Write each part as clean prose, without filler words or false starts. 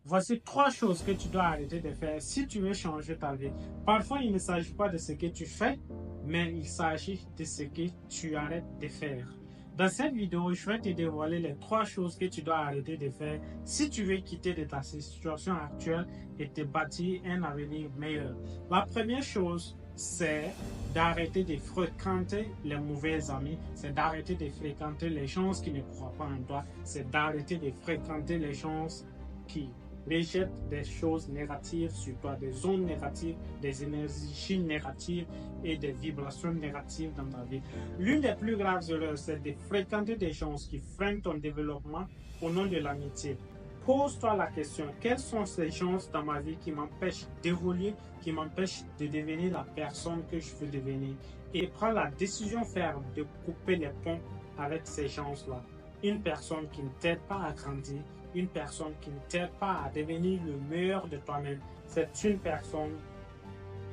Voici 3 choses que tu dois arrêter de faire si tu veux changer ta vie. Parfois, il ne s'agit pas de ce que tu fais, mais il s'agit de ce que tu arrêtes de faire. Dans cette vidéo, je vais te dévoiler les 3 choses que tu dois arrêter de faire si tu veux quitter de ta situation actuelle et te bâtir un avenir meilleur. La première chose, c'est d'arrêter de fréquenter les mauvais amis, c'est d'arrêter de fréquenter les gens qui ne croient pas en toi, c'est d'arrêter de fréquenter les gens qui rejettent des choses négatives sur toi, des ondes négatives, des énergies négatives et des vibrations négatives dans ta vie. L'une des plus graves erreurs, c'est de fréquenter des gens qui freinent ton développement au nom de l'amitié. Pose-toi la question, quels sont ces gens dans ma vie qui m'empêchent d'évoluer, qui m'empêchent de devenir la personne que je veux devenir? Et prends la décision ferme de couper les ponts avec ces gens-là. Une personne qui ne t'aide pas à grandir, une personne qui ne t'aide pas à devenir le meilleur de toi-même, c'est une personne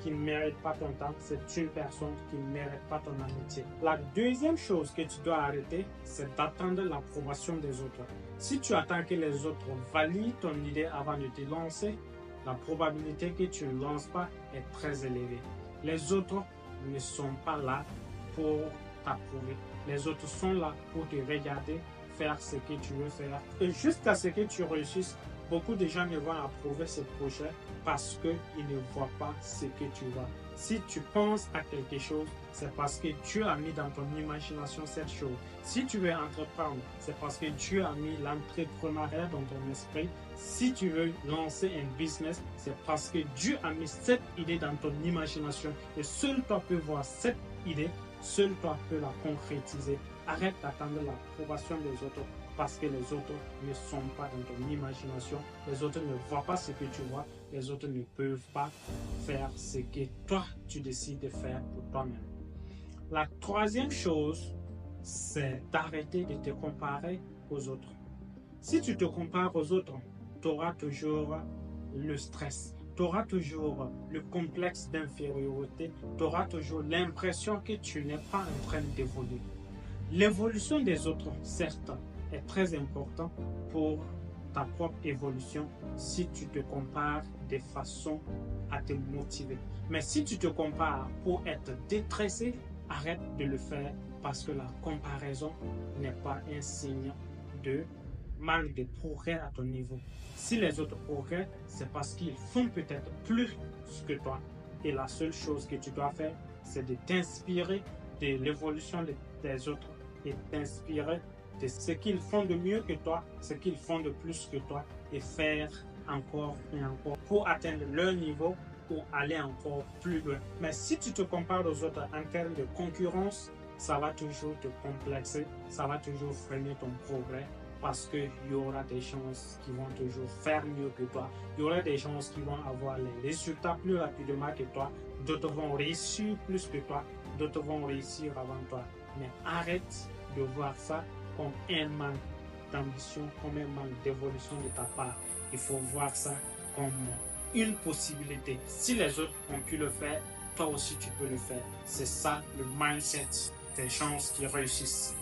qui ne mérite pas ton temps, c'est une personne qui ne mérite pas ton amitié. La deuxième chose que tu dois arrêter, c'est d'attendre l'approbation des autres. Si tu attends que les autres valident ton idée avant de te lancer, la probabilité que tu ne lances pas est très élevée. Les autres ne sont pas là pour t'approuver. Les autres sont là pour te regarder faire ce que tu veux faire. Et jusqu'à ce que tu réussisses, beaucoup de gens ne vont approuver ce projet parce qu'ils ne voient pas ce que tu vois. Si tu penses à quelque chose, c'est parce que Dieu a mis dans ton imagination cette chose. Si tu veux entreprendre, c'est parce que Dieu a mis l'entrepreneuriat dans ton esprit. Si tu veux lancer un business, c'est parce que Dieu a mis cette idée dans ton imagination. Et seul toi peux voir cette idée, seul toi peux la concrétiser. Arrête d'attendre l'approbation des autres parce que les autres ne sont pas dans ton imagination. Les autres ne voient pas ce que tu vois. Les autres ne peuvent pas faire ce que toi, tu décides de faire pour toi-même. La troisième chose, c'est d'arrêter de te comparer aux autres. Si tu te compares aux autres, tu auras toujours le stress. Tu auras toujours le complexe d'infériorité. Tu auras toujours l'impression que tu n'es pas en train d'évoluer. L'évolution des autres, certes, est très importante pour ta propre évolution si tu te compares de façon à te motiver. Mais si tu te compares pour être déstressé, arrête de le faire parce que la comparaison n'est pas un signe de manque de progrès à ton niveau. Si les autres progressent, c'est parce qu'ils font peut-être plus que toi. Et la seule chose que tu dois faire, c'est de t'inspirer de l'évolution des autres et t'inspirer de ce qu'ils font de mieux que toi, ce qu'ils font de plus que toi et faire encore et encore pour atteindre leur niveau ou aller encore plus loin. Mais si tu te compares aux autres en termes de concurrence, ça va toujours te complexer, ça va toujours freiner ton progrès parce qu'il y aura des gens qui vont toujours faire mieux que toi. Il y aura des gens qui vont avoir les résultats plus rapidement que toi. D'autres vont réussir plus que toi. D'autres vont réussir avant toi. Mais arrête de voir ça comme un manque d'ambition, comme un manque d'évolution de ta part. Il faut voir ça comme une possibilité. Si les autres ont pu le faire, toi aussi tu peux le faire. C'est ça le mindset des gens qui réussissent.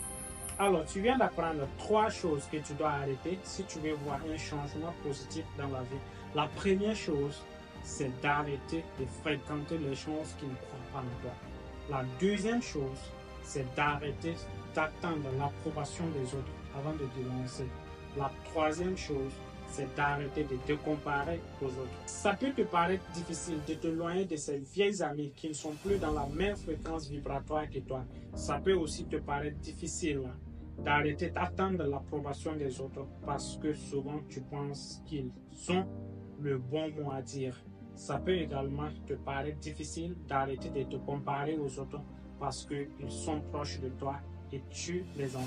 Alors, tu viens d'apprendre 3 choses que tu dois arrêter si tu veux voir un changement positif dans la vie. La première chose, c'est d'arrêter de fréquenter les gens qui ne croient pas en toi. La deuxième chose, c'est d'arrêter d'attendre l'approbation des autres avant de te lancer. La troisième chose, c'est d'arrêter de te comparer aux autres. Ça peut te paraître difficile de t'éloigner de ces vieilles amis qui ne sont plus dans la même fréquence vibratoire que toi. Ça peut aussi te paraître difficile d'arrêter d'attendre l'approbation des autres parce que souvent tu penses qu'ils ont le bon mot à dire. Ça peut également te paraître difficile d'arrêter de te comparer aux autres parce qu'ils sont proches de toi et tu les envies.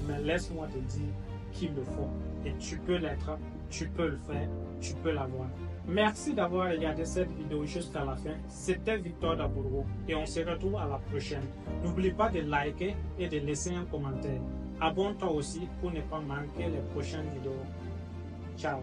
Mais laisse-moi te dire qu'il le faut et tu peux l'être, tu peux le faire, tu peux l'avoir. Merci d'avoir regardé cette vidéo jusqu'à la fin. C'était Victor Dabourgo et on se retrouve à la prochaine. N'oublie pas de liker et de laisser un commentaire. Abonne-toi aussi pour ne pas manquer les prochaines vidéos. Ciao.